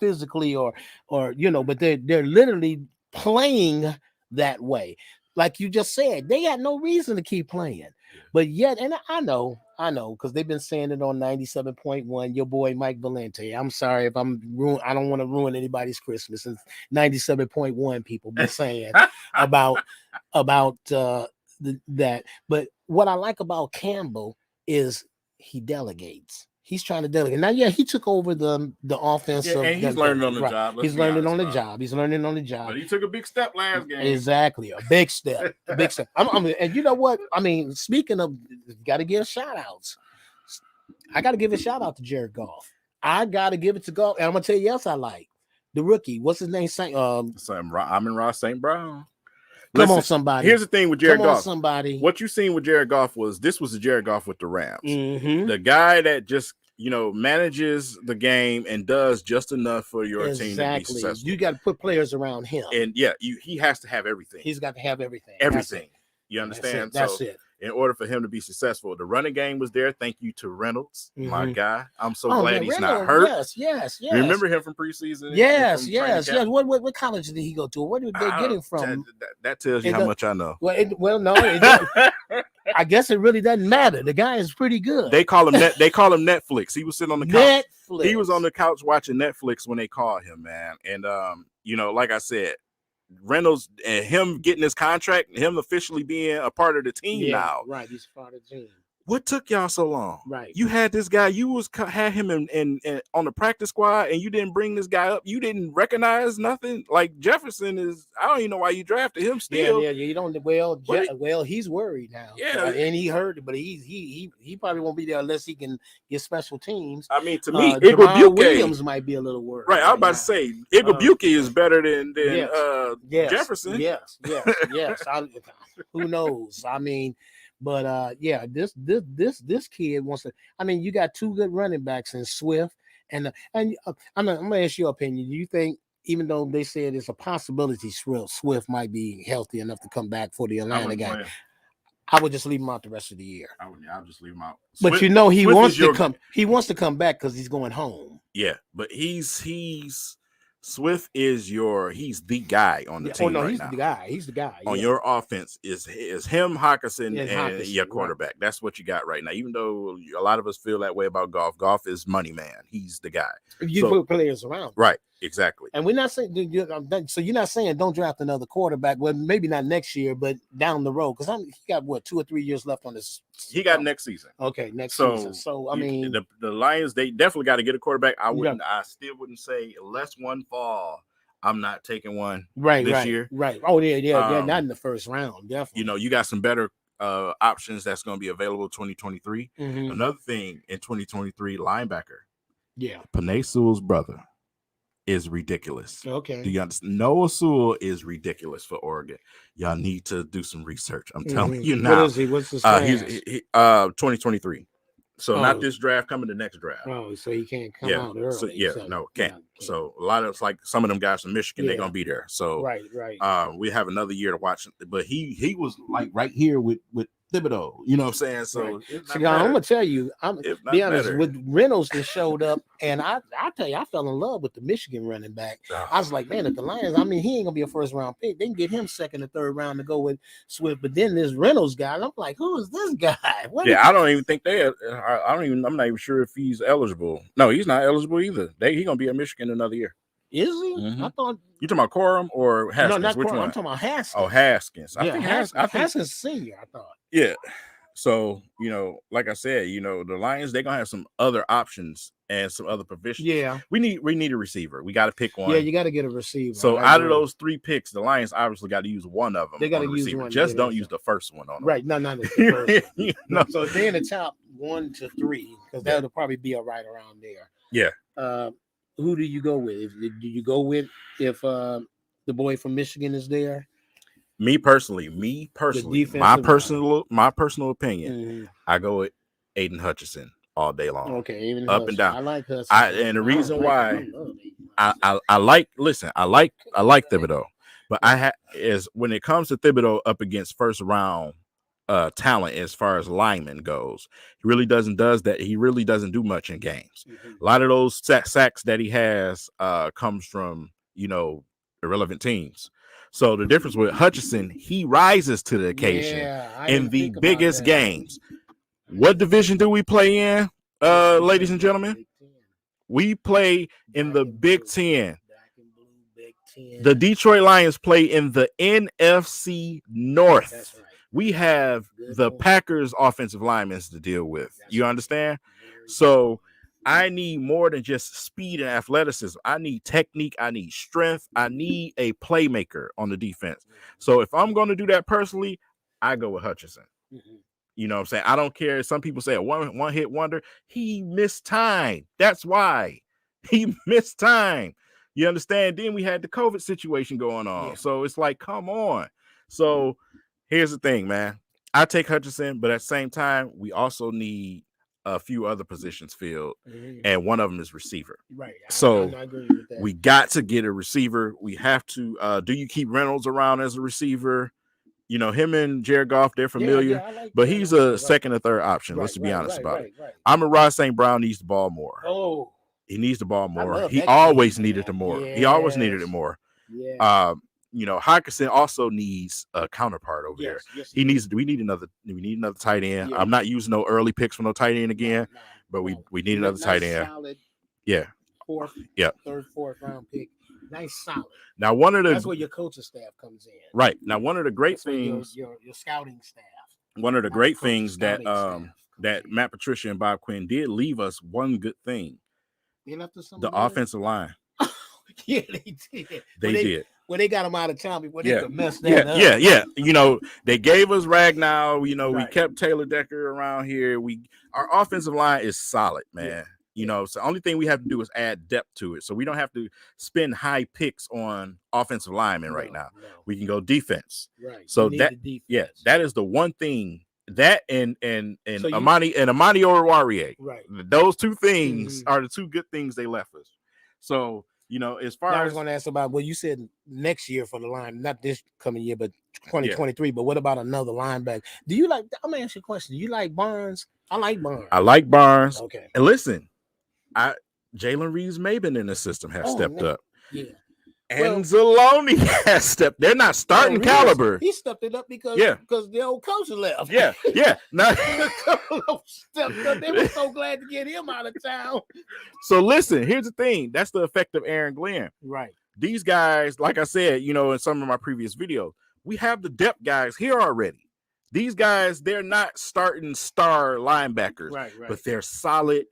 physically or but they're literally playing that way. Like you just said, they got no reason to keep playing. But yet, and I know, because they've been saying it on 97.1, your boy Mike Valente. I'm sorry if I don't want to ruin anybody's Christmas. It's 97.1 people been saying about that. But what I like about Campbell is he delegates. He's trying to delegate. Now, yeah, he took over the offensive. Yeah, and he's learning on the job. He's learning on the job. He's learning on the job. But he took a big step last game. Exactly, a big step. A big step. And you know what? I mean, speaking of, got to give shout outs. I got to give a shout out to Jared Goff. I got to give it to Goff. And I'm going to tell you else I like. The rookie. What's his name? Amon-Ra St. Brown. Come on, somebody. Here's the thing with Jared Goff. Somebody. What you seen with Jared Goff was the Jared Goff with the Rams. Mm-hmm. The guy that just manages the game and does just enough for your team to be successful. You got to put players around him. And he has to have everything. He's got to have everything. Everything. You understand? That's it. In order for him to be successful, the running game was there. Thank you to Reynolds, my guy. I'm so glad he's not hurt. Yes. Remember him from preseason? Yes. What college did he go to? Where did they get him from? That tells you how much I know. No. I guess it really doesn't matter. The guy is pretty good. They call him Netflix. He was sitting on the couch. Netflix. He was on the couch watching Netflix when they called him, man. And like I said, Reynolds and him getting his contract, and him officially being a part of the team now. Right, he's a part of the team. What took y'all so long? Right. You had this guy, had him in on the practice squad, and you didn't bring this guy up. You didn't recognize nothing. Like Jefferson is, I don't even know why you drafted him still. Yeah. You don't. Well, he's worried now. Yeah, and he hurt, but he probably won't be there unless he can get special teams. I mean, to me, Jamal Williams might be a little worried. Right, I was about to say Igwebuike is better than Jefferson. Yes. Who knows? I mean. But this kid wants to. I mean, you got two good running backs in Swift and I'm gonna ask your opinion. Do you think, even though they said it's a possibility, Swift might be healthy enough to come back for the Atlanta game? I would just leave him out the rest of the year. I'll just leave him out. But he wants to come. He wants to come back because he's going home. Yeah, but he's. Swift is he's the guy on the team right now. He's the guy. On your offense is him, Hawkinson, and your quarterback. Right. That's what you got right now. Even though a lot of us feel that way about Goff, Goff is money man. He's the guy. You put players around. Right, exactly. And we're not saying, so you're not saying don't draft another quarterback. Well, maybe not next year, but down the road. Because he got 2 or 3 years left on this. He got next season. Okay, next season. So I mean, the Lions, they definitely got to get a quarterback. I still wouldn't say unless one fall, I'm not taking one this year. Right. Oh yeah. Not in the first round. Definitely. You got some better options that's going to be available 2023. Mm-hmm. Another thing in 2023, linebacker. Yeah. Panay Sewell's brother is ridiculous. Okay. Do you understand? Noah Sewell is ridiculous for Oregon. Y'all need to do some research. I'm telling you now. What is he? What's his class? He's 2023. So not this draft, coming the next draft. Oh, so he can't come out early. So, can't. So a lot of some of them guys from Michigan, they're gonna be there. So right. We have another year to watch. But he was like right here with Thibodeau. You know what I'm saying? So I'm gonna tell you, be honest, with Reynolds that showed up, and I tell you, I fell in love with the Michigan running back. I was like, man, if the Lions, I mean, he ain't gonna be a first round pick. They can get him second or third round to go with Swift. But then this Reynolds guy, and I'm like, who is this guy? I don't even think I'm not even sure if he's eligible. No, he's not eligible either. He's gonna be at Michigan another year. Is he? Mm-hmm. I thought you talking about Corum or Haskins? No, not Which Corum. one? I'm talking about Haskins. Oh, Haskins. I think Haskins senior. I thought. Yeah. So like I said, the Lions, they're gonna have some other options and some other provisions. Yeah. We need a receiver. We got to pick one. Yeah, you got to get a receiver. So out of those 3 picks, the Lions obviously got to use one of them. They got to use receiver. one. Just don't use the first one on them. Right. No, not the first one. No. So they're in the top 1 to 3 because that'll probably be right around there. Yeah. Who do you go with? Do you go with if the boy from Michigan is there. Me personally, my personal opinion, Mhm. I go with Aiden Hutchinson all day long, Okay, even up and Hudson. down. I like Hudson. And the I don't reason like him. I why love Aiden I like listen, I like Thibodeau, but is when it comes to Thibodeau up against first round talent as far as lineman goes, he really doesn't do much in games. Mhm. A lot of those sacks that he has comes from irrelevant teams. So the difference with Hutchinson, he rises to the occasion Yeah, I in didn't the think about biggest that. games. What division do we play in, ladies and gentlemen? Big 10. We play in Black the and Big blue. Ten. Black and blue, Big 10. The Detroit Lions play in the NFC North. That's right. We have Good the point. Packers offensive linemen to deal with. That's You right. understand? Very So good. I need more than just speed and athleticism. I need technique. I need strength. I need a playmaker on the defense. So if I'm going to do that personally, I go with Hutchinson. Mhm. You know what I'm saying? I don't care. Some people say a one hit wonder. He missed time. That's why he missed time. You understand? Then we had the COVID situation going on. Yeah. So it's like, come on. So here's the thing, man. I take Hutchinson, but at the same time, we also need a few other positions filled, Mhm. and one of them is receiver. Right. So I agree with that. we got to get a receiver. We have to. Do you keep Reynolds around as a receiver? You know, him and Jared Goff, they're familiar, I like but that. he's Okay, a right. second or third option. Right, Let's be right, honest right, about right, it. right. Amon-Ra St. Brown needs the ball more. Oh, He needs the ball more. love He that always kid, needed man. it more. He always needed it Yes. more. Yeah. Hockenson also needs a counterpart over there. Yes, We does. need another tight end. Yeah. I'm not using no early picks for no tight end again, but we need another tight end. Solid Yeah. third, fourth round pick. Nice solid. Now That's where your coaching staff comes in. right. Now one of the great That's where things your scouting staff. one of the Not great the coaching, things that scouting staff comes that in. Matt Patricia and Bob Quinn did leave us one good thing. They left us The something good. offensive line. Yeah, they did. They did. When they got him out of town before they could mess Yeah, that up. yeah. You know, they gave us Ragnow. You know, we Right. kept Taylor Decker around here. Our offensive line is solid, man. Yeah. You know, so the only thing we have to do is add depth to it. So we don't have to spend high picks on offensive linemen right now. No. We can go defense. Right. So You need the defense. yeah, that is the one thing. That and So you- Amani Oruwariye. Right. Those two things are the two good things they left us. So, you know, as far Now, I as was going to ask about what you said next year for the line, not this coming year, but 2023. But what about another linebacker? Do you like? I'm gonna ask you a question. Do you like Barnes? I like Barnes. I like Barnes. Okay. And listen, Jalen Reeves-Maybin in the system has stepped up. Yeah. Anzalone has stepped. They're not starting caliber. He stepped it up because the old coach left. Yeah. Now, they were so glad to get him out of town. So listen, here's the thing. That's the effect of Aaron Glenn. Right. These guys, like I said, you know, in some of my previous videos, we have the depth guys here already. These guys, they're not starting star linebackers, right. But they're solid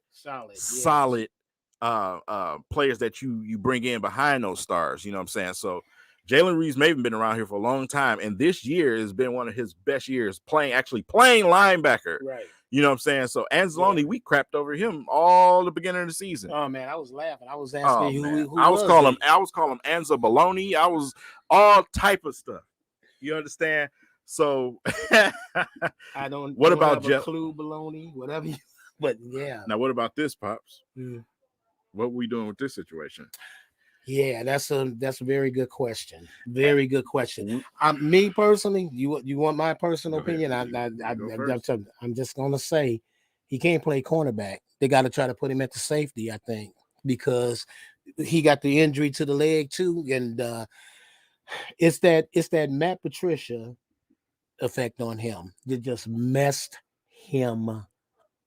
players that you bring in behind those stars. You know what I'm saying? So Jalen Reeves-Maybin been around here for a long time, and this year has been one of his best years playing linebacker. Right. You know what I'm saying? So Anzalone, we crapped over him all the beginning of the season. Oh man, I was laughing. I was asking who I was calling him Anza Baloney. I was all type of stuff. You understand? So I don't. What don't about have Jeff? A clue, baloney, whatever. But yeah. Now, what about this, Pops? What are we doing with this situation? Yeah, that's a very good question. Very good question. Me personally, you want my personal opinion? I'm just gonna say he can't play cornerback. They got to try to put him at the safety, I think, because he got the injury to the leg too, and it's that Matt Patricia effect on him that just messed him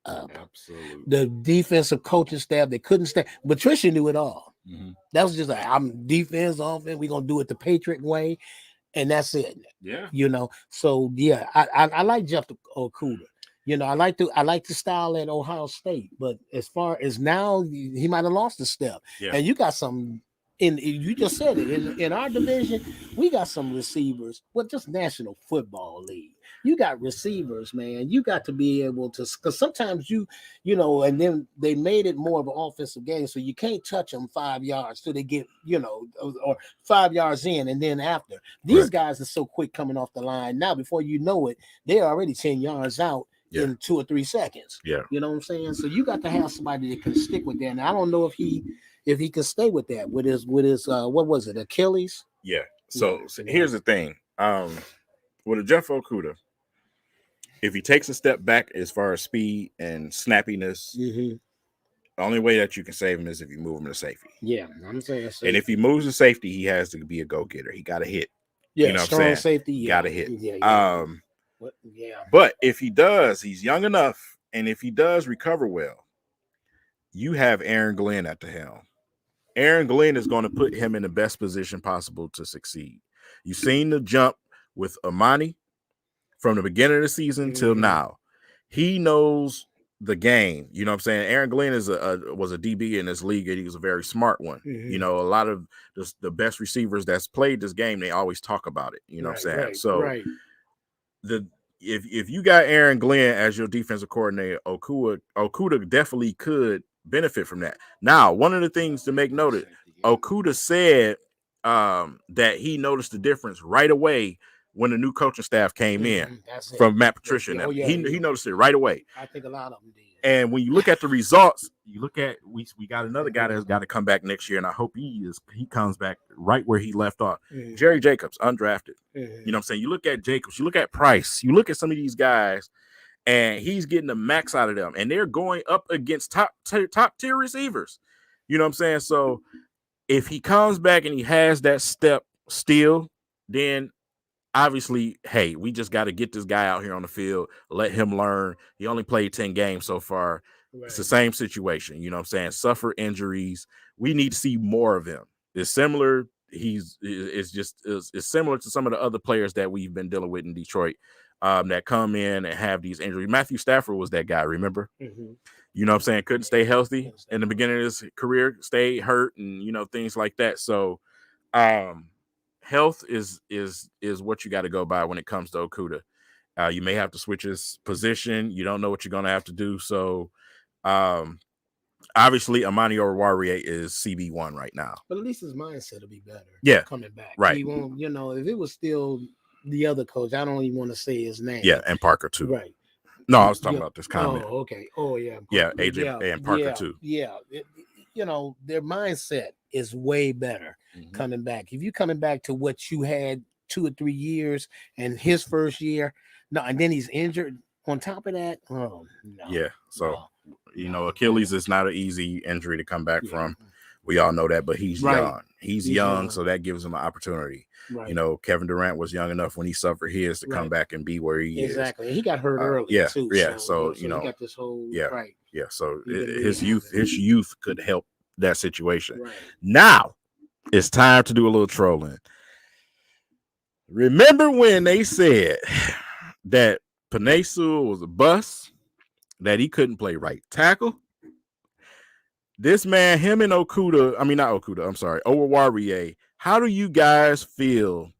up. Absolutely. The defensive coaching staff, they couldn't stand. Patricia knew it all. That was just like, I'm defense, offense. We're gonna do it the Patriot way, and that's it. Yeah. You know. So yeah, I like Jeff Okudah. You know, I like the style at Ohio State, but as far as now, he might have lost a step. Yeah. And you got some you just said it in our division, we got some receivers. Well, just National Football League. You got receivers, man. You got to be able to, because sometimes and then they made it more of an offensive game, so you can't touch them 5 yards till they get, or 5 yards in, and then after these guys are so quick coming off the line now. Before you know it, they're already 10 yards out in 2 or 3 seconds. Yeah, you know what I'm saying. So you got to have somebody that can stick with that. And I don't know if he can stay with that with his what was it, Achilles? Yeah. So here's the thing. With a Jeff Okudah, if he takes a step back as far as speed and snappiness, the only way that you can save him is if you move him to safety. Yeah, I'm saying. And if he moves to safety, he has to be a go-getter. He got to hit. Yeah, you know strong what I'm saying? Safety. Yeah. Got to hit. Yeah. But if he does, he's young enough, and if he does recover well, you have Aaron Glenn at the helm. Aaron Glenn is going to put him in the best position possible to succeed. You've seen the jump with Amani from the beginning of the season till now. He knows the game. You know what I'm saying? Aaron Glenn was a DB in this league, and he was a very smart one. A lot of the best receivers that's played this game, they always talk about it. You know what I'm saying? If you got Aaron Glenn as your defensive coordinator, Okudah definitely could benefit from that. Now, one of the things to make noted, Okudah said that he noticed the difference right away when the new coaching staff came in from Matt Patricia. He noticed it right away. I think a lot of them did. And when you look at the results, you look at we got another guy that's got to come back next year, and I hope he comes back right where he left off. Jerry Jacobs, undrafted. You know what I'm saying? You look at Jacobs, you look at Price, you look at some of these guys, and he's getting the max out of them, and they're going up against top tier receivers. You know what I'm saying? So if he comes back and he has that step still, then obviously, hey, we just got to get this guy out here on the field, let him learn. He only played 10 games so far. Right. It's the same situation. You know what I'm saying? Suffer injuries. We need to see more of him. It's similar. It's similar to some of the other players that we've been dealing with in Detroit that come in and have these injuries. Matthew Stafford was that guy, remember? You know what I'm saying? Couldn't stay healthy in the beginning of his career, stayed hurt, and, things like that. So, health is what you got to go by when it comes to Okudah. You may have to switch his position. You don't know what you're going to have to do. So, obviously, Amani Oruwariye is CB1 right now. But at least his mindset will be better. Yeah, coming back. Right. He won't. If it was still the other coach, I don't even want to say his name. Yeah, and Parker too. Right. No, I was talking about this comment. Oh, okay. Oh, yeah. Yeah, AJ and Parker too. Yeah. Their mindset is way better coming back. If you're coming back to what you had 2 or 3 years and his first year, and then he's injured on top of that. Oh, no. Yeah. So, Achilles is not an easy injury to come back from. We all know that, but he's young. He's young, so that gives him an opportunity. Right. Kevin Durant was young enough when he suffered his to come back and be where he is. Exactly. He got hurt early too. Yeah. So he got this whole right. Yeah. So his youth could help that situation. Right. Now it's time to do a little trolling. Remember when they said that Penei Sewell was a bust, that he couldn't play right tackle? This man, him and Oruwariye, how do you guys feel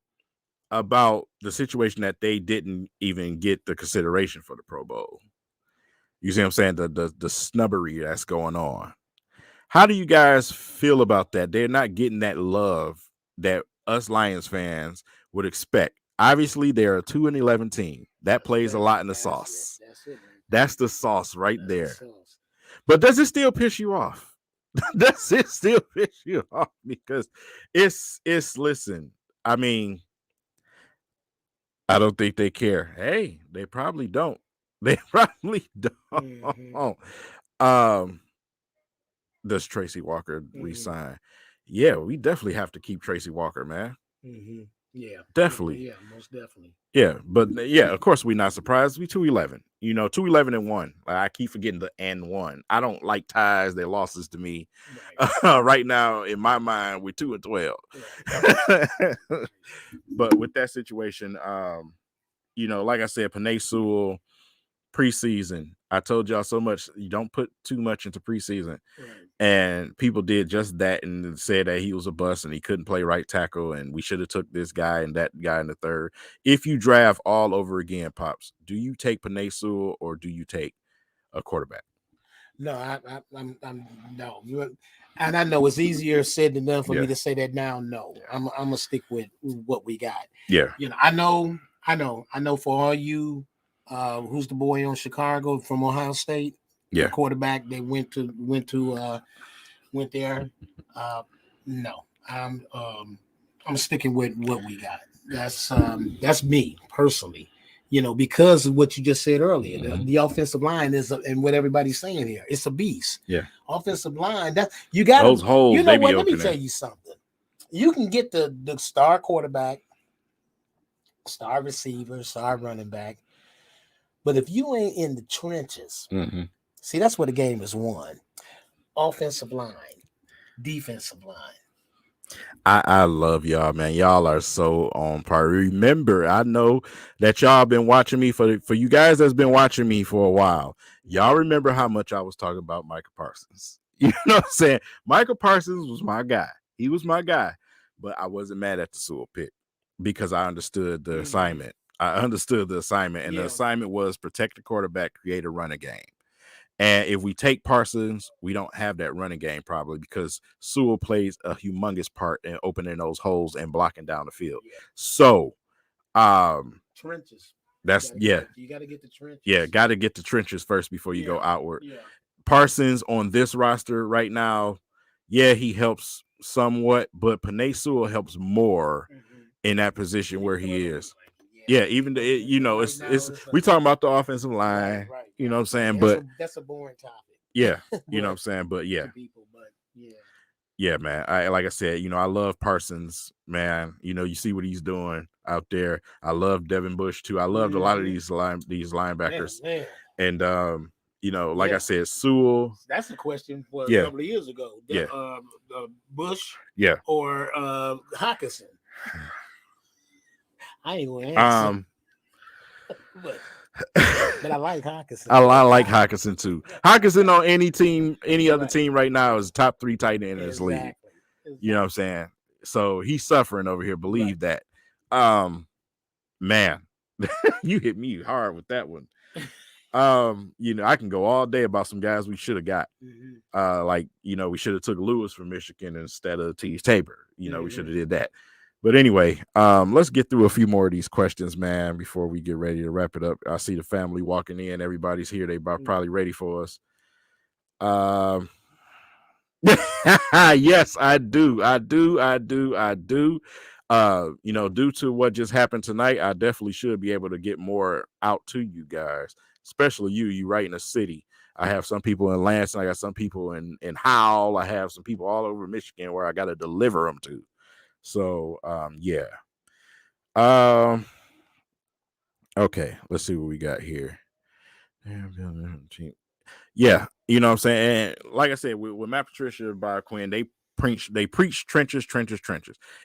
about the situation that they didn't even get the consideration for the Pro Bowl? You see what I'm saying? The snubbery that's going on. How do you guys feel about that? They're not getting that love that us Lions fans would expect. Obviously, they're a 2-11 team. That plays a lot in the sauce. That's the sauce right there. But does it still piss you off? Does it still piss you off? Because it's listen, I mean, I don't think they care. Hey, they probably don't. They probably don't. Does Tracy Walker resign? Yeah, we definitely have to keep Tracy Walker, man. Yeah, definitely. Yeah, most definitely. Yeah, but of course we're not surprised. We 2-11. 2-11-1. I keep forgetting the N1. I don't like ties. They're losses to me. Right, right now, in my mind, we're 2-12. Right. But with that situation, like I said, Penei Sewell preseason. I told y'all so much. You don't put too much into preseason. Right. And people did just that and said that he was a bust and he couldn't play right tackle and we should have took this guy and that guy in the third. If you draft all over again, Pops, do you take Penei Sewell or do you take a quarterback? No, I'm no. And I know it's easier said than done for me to say that now. No, I'm gonna stick with what we got. Yeah, I know. For all you, who's the boy on Chicago from Ohio State? Yeah, the quarterback. They went there. No, I'm sticking with what we got. That's me personally. Because of what you just said earlier, the offensive line is, and what everybody's saying here, it's a beast. Yeah, offensive line. That you got those holes. You know what? Let me tell you something. You can get the star quarterback, star receiver, star running back, but if you ain't in the trenches, see, that's where the game is won. Offensive line, defensive line. I love y'all, man. Y'all are so on par. Remember, I know that y'all been watching me for you guys that's been watching me for a while. Y'all remember how much I was talking about Micah Parsons. You know what I'm saying? Micah Parsons was my guy. He was my guy. But I wasn't mad at the Sewell pick because I understood the assignment. I understood the assignment, and the assignment was protect the quarterback, create a running game. And if we take Parsons, we don't have that running game probably because Sewell plays a humongous part in opening those holes and blocking down the field. Yeah. So, trenches. That's you got to get the trenches. Yeah, got to get the trenches first before you go outward. Yeah. Parsons on this roster right now, he helps somewhat, but Penei Sewell helps more in that position where he is. Yeah, even it's we talking about the offensive line, right. You know what I'm saying? But that's a boring topic. Yeah, you know what I'm saying? But yeah. Yeah, man. Like I said, I love Parsons, man. You see what he's doing out there. I love Devin Bush too. I loved a lot of these linebackers. Man. And like I said, Sewell. That's a question for a couple of years ago. Bush, or Hockenson. I ain't gonna answer. But I like Hockenson. I like Hockenson too. Hockenson on any team, any other team right now is top 3 tight end in this league. You know what I'm saying? So he's suffering over here. Believe that. Man, you hit me hard with that one. I can go all day about some guys we should have got. We should have took Lewis from Michigan instead of T. Tabor. We should have did that. But anyway, let's get through a few more of these questions, man, before we get ready to wrap it up. I see the family walking in. Everybody's here. They probably ready for us. Yes, I do. Due to what just happened tonight, I definitely should be able to get more out to you guys, especially you right in the city. I have some people in Lansing. I got some people in Howell. I have some people all over Michigan where I got to deliver them to. So, okay, let's see what we got here. Yeah, you know what I'm saying? And like I said, with Matt Patricia and Bob Quinn, they preach trenches.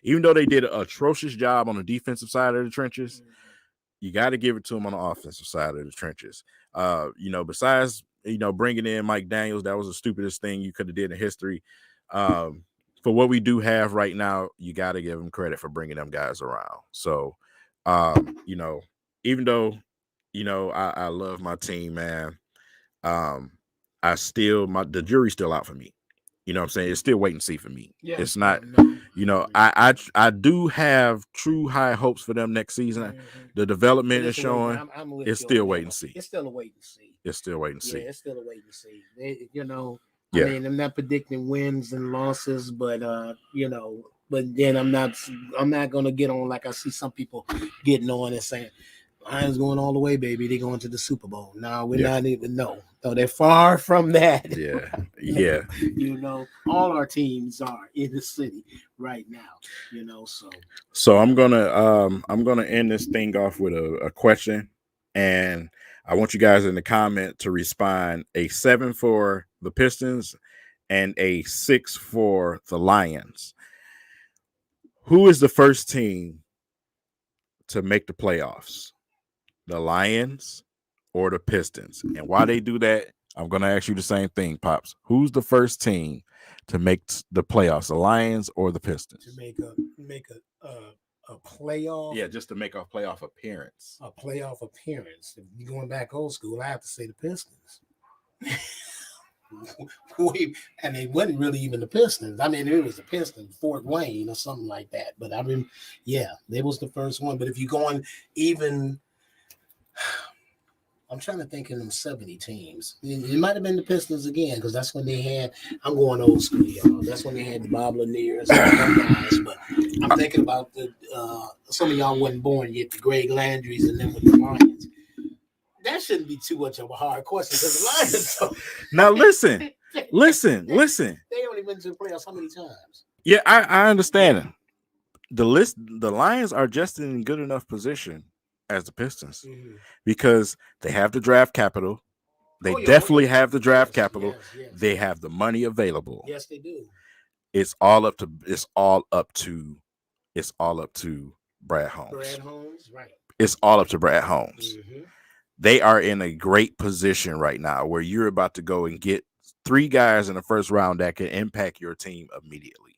Even though they did an atrocious job on the defensive side of the trenches, you got to give it to them on the offensive side of the trenches. Besides, bringing in Mike Daniels, that was the stupidest thing you could have did in history. For what we do have right now, you got to give them credit for bringing them guys around. So, even though, I love my team, man, the jury's still out for me. You know what I'm saying? It's still wait and see for me. Yeah, it's not, I do have true high hopes for them next season. The development is showing. It's still wait and see. It's still a wait and see. It's still wait and see. Yeah, it's still a wait and see. I mean, I'm not predicting wins and losses, but but then I'm not gonna get on like I see some people getting on and saying Lions going all the way, baby. They're going to the Super Bowl. No, we're not even. No, they're far from that. Yeah. All our teams are in the city right now. So I'm gonna end this thing off with a question, and I want you guys in the comment to respond a 7 for the Pistons and a 6 for the Lions. Who is the first team to make the playoffs? The Lions or the Pistons. And while they do that, I'm going to ask you the same thing, Pops. Who's the first team to make the playoffs, the Lions or the Pistons? To make a playoff. Yeah, just to make a playoff appearance. A playoff appearance. If you're going back old school, I have to say the Pistons. And they wasn't really even the Pistons. I mean, it was the Pistons, Fort Wayne or something like that. But I mean, yeah, they was the first one. But if you're going even, I'm trying to think of them 70 teams. It might have been the Pistons again, because that's when they had, I'm going old school, y'all. That's when they had the Bob Laniers and them guys. But I'm thinking about the some of y'all wasn't born yet, the Greg Landrys and them with the Lions. That shouldn't be too much of a hard question, because the Lions. Now listen. They only been to the playoffs how many times? Yeah, I understand it. The Lions are just in good enough position as the Pistons because they have the draft capital. They definitely have the draft capital. Yes. They have the money available. Yes, they do. It's all up to Brad Holmes. Right. It's all up to Brad Holmes. They are in a great position right now where you're about to go and get 3 guys in the first round that can impact your team immediately.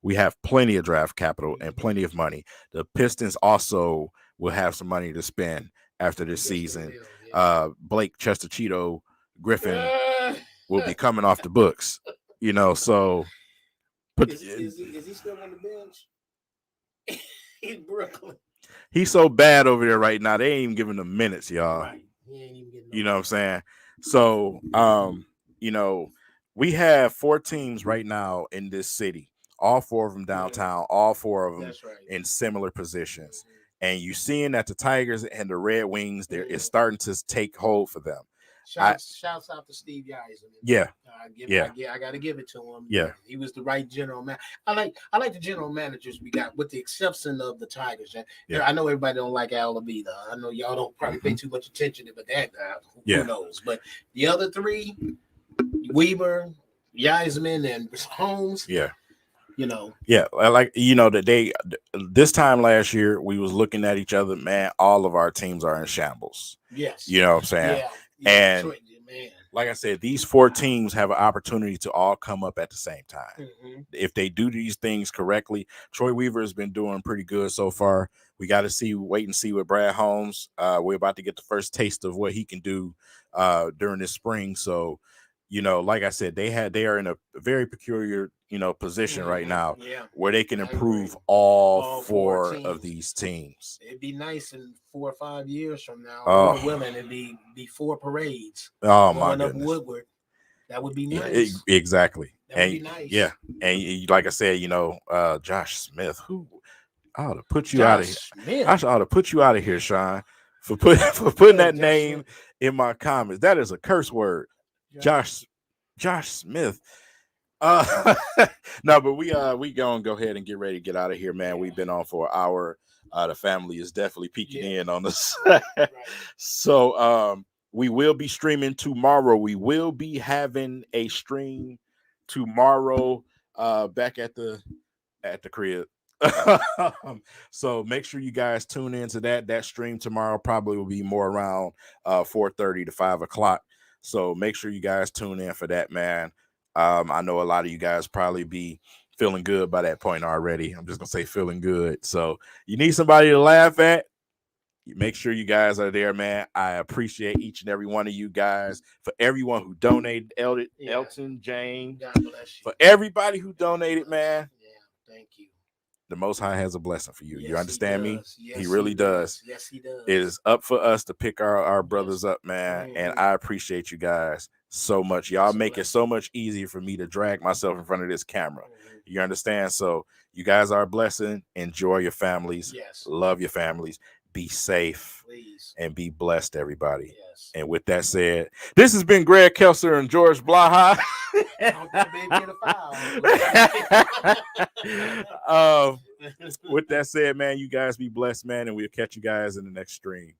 We have plenty of draft capital and plenty of money. The Pistons also will have some money to spend after this season. Blake Chestercheeto Griffin will be coming off the books, so. But is he still on the bench in Brooklyn? He's so bad over there right now. They ain't even giving him minutes, y'all. Right. He ain't even getting you know what I'm saying? So, we have 4 teams right now in this city. All 4 of them downtown, all 4 of them in similar positions. And you're seeing that the Tigers and the Red Wings, it's starting to take hold for them. Shouts out to Steve Yzerman. Yeah. I got to give it to him. Yeah. He was the right general man. I like the general managers we got, with the exception of the Tigers. I know everybody don't like Al Labida. I know y'all don't probably pay too much attention to that. Who knows? But the other 3, Weaver, Yzerman, and Holmes. Yeah. That this time last year we was looking at each other, man. All of our teams are in shambles. Yes. You know what I'm saying? Yeah. And like I said, these 4 teams have an opportunity to all come up at the same time. If they do these things correctly. Troy Weaver has been doing pretty good so far. We got to wait and see with Brad Holmes. We're about to get the first taste of what he can do during this spring. So, like I said, they are in a very peculiar, position right now where they can improve all 4 of these teams. It'd be nice in 4 or 5 years from now. Lord willing, it'd be 4 parades. Oh my goodness. Up Woodward. That would be nice. Exactly. That would be nice. Yeah. And like I said, Josh Smith, who I ought to put you out of here. I ought to put you out of here, Sean, for putting that name in my comments. That is a curse word. Josh Smith. No, but we gonna go ahead and get ready to get out of here, man. We've been on for an hour. The family is definitely peeking in on us. So we will be streaming tomorrow. We will be having a stream tomorrow back at the crib. So make sure you guys tune into that stream tomorrow. Probably will be more around 4:30 to 5 o'clock. So make sure you guys tune in for that, man. I know a lot of you guys probably be feeling good by that point already. I'm just gonna say feeling good. So you need somebody to laugh at. Make sure you guys are there, man. I appreciate each and every one of you guys. For everyone who donated, Elton, Jane, God bless you. For everybody who donated, man. Yeah, thank you. The Most High has a blessing for you. You understand me? Yes, he really does. Yes, he does. It is up for us to pick our brothers up, man. And I appreciate you guys so much. Y'all make it so much easier for me to drag myself in front of this camera. You understand? So you guys are a blessing. Enjoy your families. Yes. Love your families. Be safe. Please. And be blessed, everybody. Yes. And with that said, this has been Greg Kelser and George Blaha. With that said, man, you guys be blessed, man, and we'll catch you guys in the next stream.